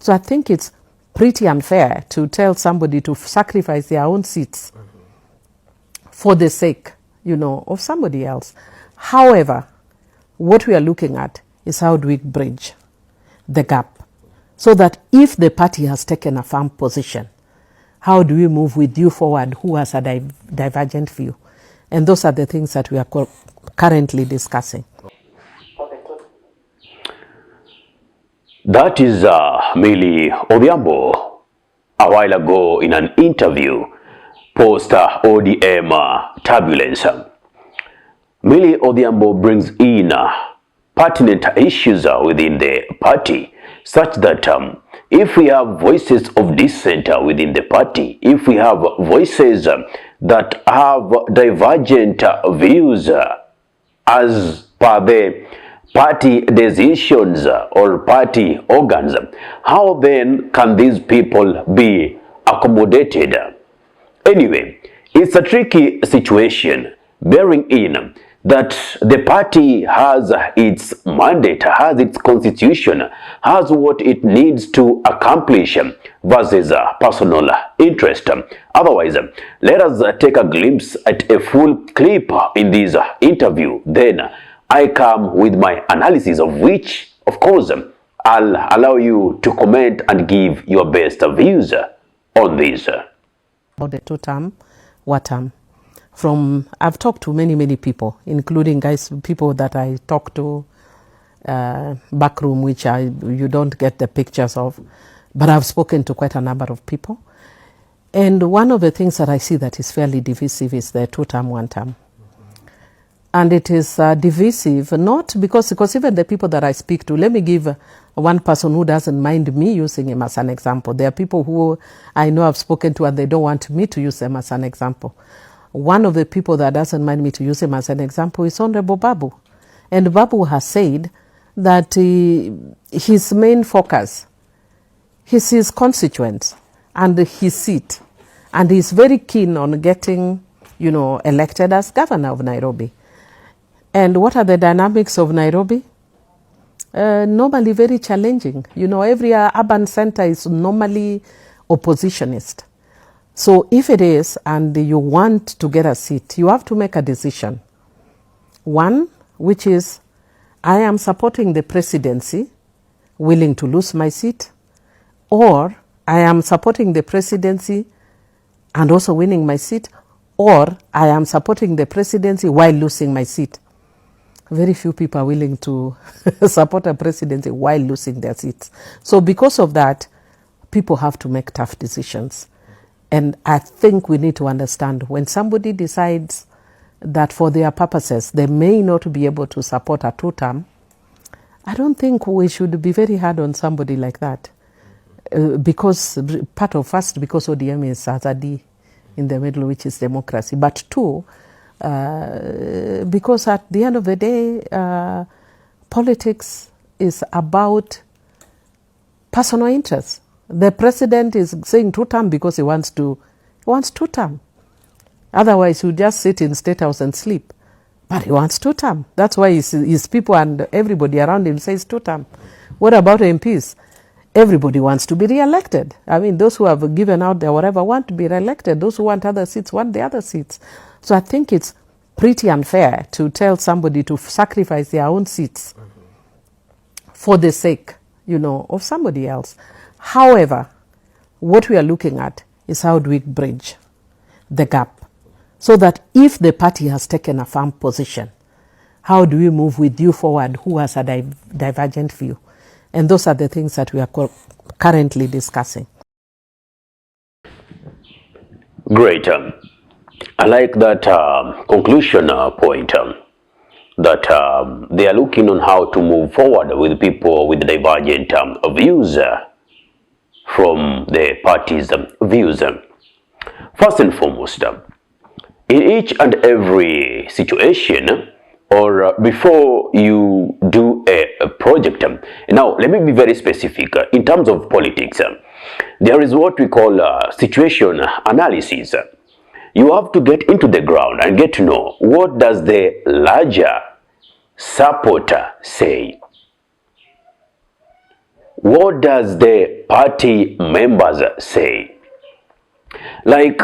So I think it's pretty unfair to tell somebody to sacrifice their own seats for the sake, of somebody else. However, what we are looking at is how do we bridge the gap so that if the party has taken a firm position, how do we move with you forward who has a divergent view? And those are the things that we are currently discussing. That is Millie Odhiambo a while ago in an interview post ODM turbulence. Millie Odhiambo brings in pertinent issues within the party, such that if we have voices of dissent within the party, if we have voices that have divergent views as per the party decisions or party organs, how then can these people be accommodated? Anyway, it's a tricky situation, bearing in that the party has its mandate, has its constitution, has what it needs to accomplish versus personal interest. Otherwise, let us take a glimpse at a full clip in this interview. Then I come with my analysis, of which, of course, I'll allow you to comment and give your best views on this. About the two-term, one-term. I've talked to many people, including people that I talk to backroom, which you don't get the pictures of, but I've spoken to quite a number of people. And one of the things that I see that is fairly divisive is the two-term, one-term. And it is divisive, not because even the people that I speak to, let me give one person who doesn't mind me using him as an example. There are people who I know I've spoken to and they don't want me to use them as an example. One of the people that doesn't mind me to use him as an example is Honorable Babu. And Babu has said that his main focus is his constituents and his seat. And he's very keen on getting, elected as governor of Nairobi. And what are the dynamics of Nairobi? Normally very challenging. Every urban center is normally oppositionist. So if it is, and you want to get a seat, you have to make a decision. One, which is, I am supporting the presidency, willing to lose my seat, or I am supporting the presidency and also winning my seat, or I am supporting the presidency while losing my seat. Very few people are willing to support a presidency while losing their seats. So because of that, people have to make tough decisions. And I think we need to understand when somebody decides that for their purposes, they may not be able to support a two-term, I don't think we should be very hard on somebody like that. Because ODM is Azadi in the middle, which is democracy. But two, because at the end of the day, politics is about personal interests. The president is saying two-term because he wants two-term. Otherwise, he'll just sit in State House and sleep. But he wants two-term. That's why his people and everybody around him says two-term. What about MPs? Everybody wants to be re-elected. I mean, those who have given out their whatever want to be re-elected. Those who want other seats want the other seats. So I think it's pretty unfair to tell somebody to sacrifice their own seats for the sake, of somebody else. However, what we are looking at is how do we bridge the gap so that if the party has taken a firm position, how do we move with you forward who has a divergent view? And those are the things that we are currently discussing. Great. I like that conclusion point, that they are looking on how to move forward with people with divergent views from the party's views. First and foremost, in each and every situation, or before you do a project, now let me be very specific. In terms of politics, there is what we call situation analysis. You have to get into the ground and get to know what does the larger supporter say. What does the party members say. Like,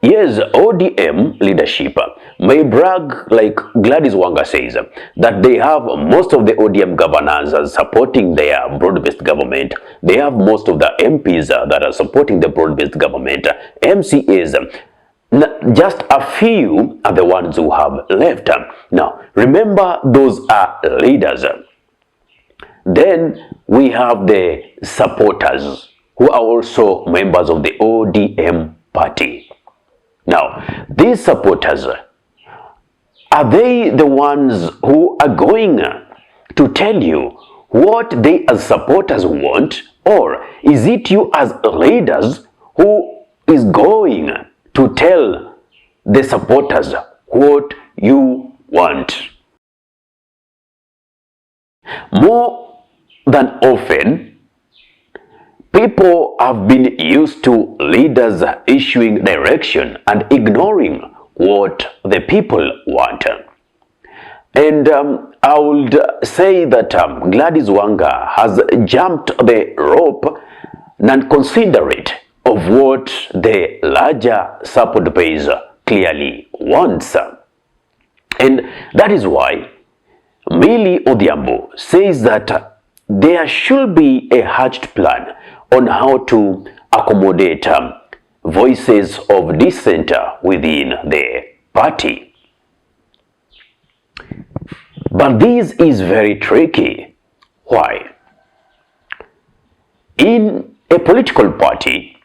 yes, ODM leadership may brag, like Gladys Wanga says, that they have most of the ODM governors supporting their broad-based government. They have most of the MPs that are supporting the broad-based government. MCAs, just a few are the ones who have left. Now, remember, those are leaders. Then we have the supporters who are also members of the ODM party. Now, these supporters, are they the ones who are going to tell you what they as supporters want, or is it you as leaders who is going to tell the supporters what you want? More than often, people have been used to leaders issuing direction and ignoring what the people want. And I would say that Gladys Wanga has jumped the rope non-considerate of what the larger support base clearly wants. And that is why Millie Odhiambo says that there should be a hatched plan on how to accommodate voices of dissent within the party. But this is very tricky. Why? In a political party,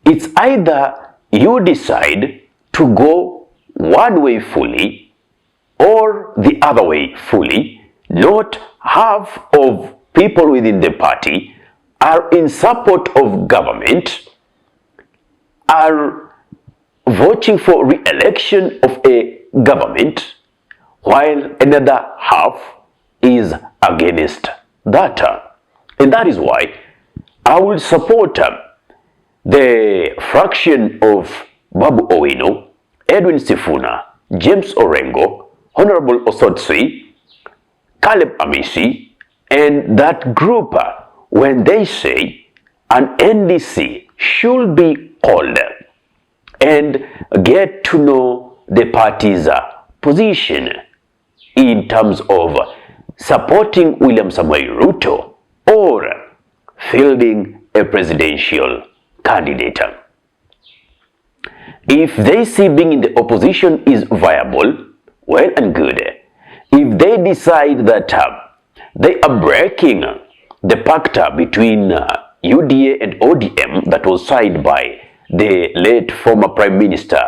it's either you decide to go one way fully or the other way fully. Not half of people within the party are in support of government, are voting for re-election of a government, while another half is against that. And that is why I will support the fraction of Babu Owino, Edwin Sifuna, James Orengo, Honorable Osotsi, Caleb Amisi, and that group when they say an NDC should be called and get to know the party's position in terms of supporting William Samoei Ruto or fielding a presidential candidate. If they see being in the opposition is viable, well and good. If they decide that they are breaking the pact between UDA and ODM that was signed by the late former Prime Minister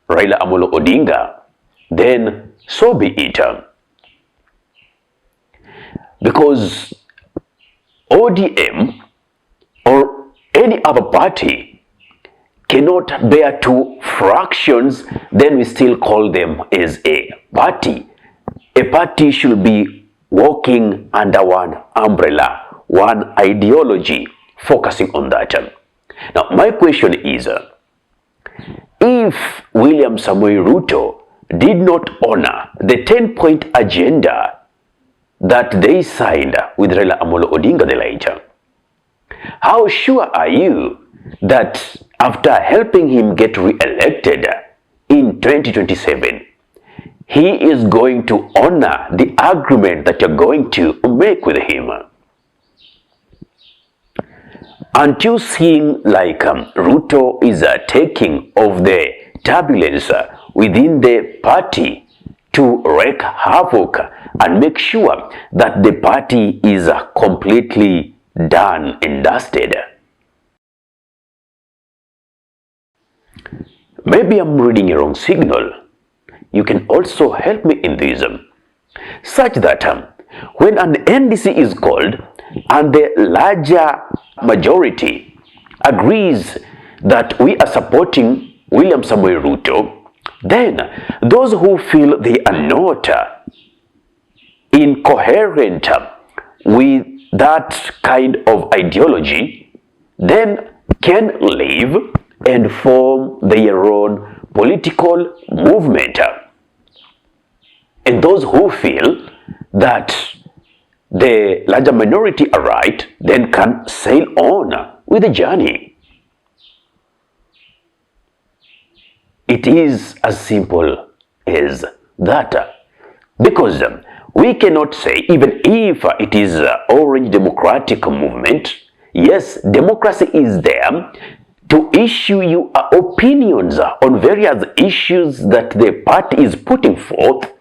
Raila Amolo Odinga, then so be it. Because ODM or any other party cannot bear two fractions, then we still call them as a party. A party should be working under one umbrella, one ideology, focusing on that. Now, my question is, if William Samoei Ruto did not honor the 10-point agenda that they signed with Raila Amolo Odinga the later, how sure are you that after helping him get re-elected in 2027, he is going to honor the agreement that you're going to make with him? Aren't you seeing like Ruto is taking of the turbulence within the party to wreak havoc and make sure that the party is completely done and dusted? Maybe I'm reading a wrong signal. You can also help me in this, such that when an NDC is called and the larger majority agrees that we are supporting William Samoei Ruto, then those who feel they are not incoherent with that kind of ideology then can leave and form their own political movement. And those who feel that the larger minority are right, then can sail on with the journey. It is as simple as that. Because we cannot say, even if it is Orange Democratic Movement, yes, democracy is there to issue you opinions on various issues that the party is putting forth.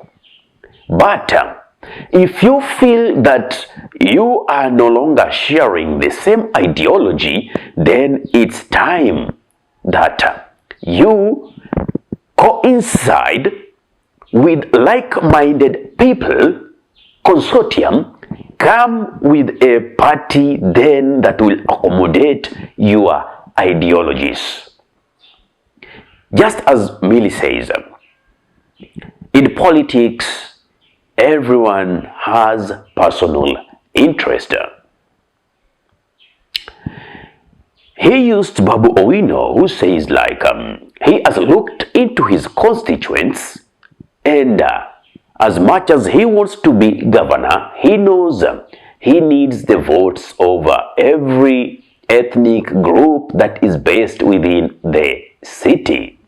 But if you feel that you are no longer sharing the same ideology, then it's time that you coincide with like-minded people, consortium, come with a party then that will accommodate your ideologies. Just as Millie says, in politics, everyone has personal interest. He used Babu Owino, who says like he has looked into his constituents, and as much as he wants to be governor, he knows he needs the votes of every ethnic group that is based within the city.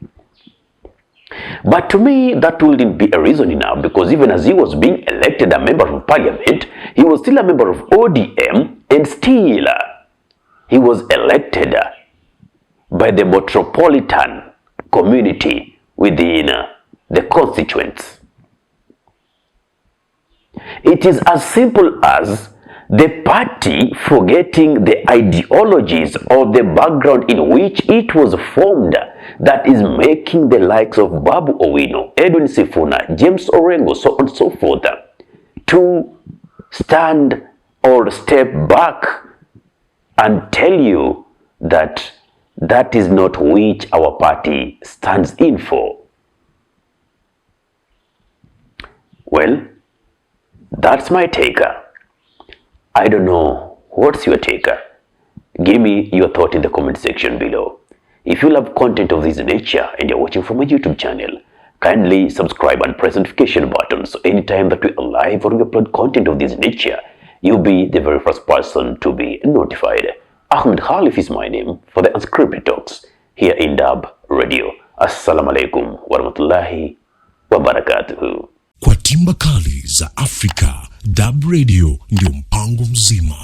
But to me, that wouldn't be a reason enough, because even as he was being elected a member of parliament, he was still a member of ODM, and still he was elected by the metropolitan community within the constituents. It is as simple as the party forgetting the ideologies or the background in which it was formed that is making the likes of Babu Owino, Edwin Sifuna, James Orengo, so on and so forth, to stand or step back and tell you that that is not which our party stands in for. Well, that's my take. I don't know, what's your take? Give me your thought in the comment section below. If you love content of this nature and you're watching from my YouTube channel, kindly subscribe and press the notification button so anytime that we are live or we upload content of this nature, you'll be the very first person to be notified. Ahmed Khalif is my name for the Unscripted Talks here in Dub Radio. Assalamu alaikum warahmatullahi wabarakatuhu. Kwa timba kali za Afrika, Dub Radio ndio mpango mzima.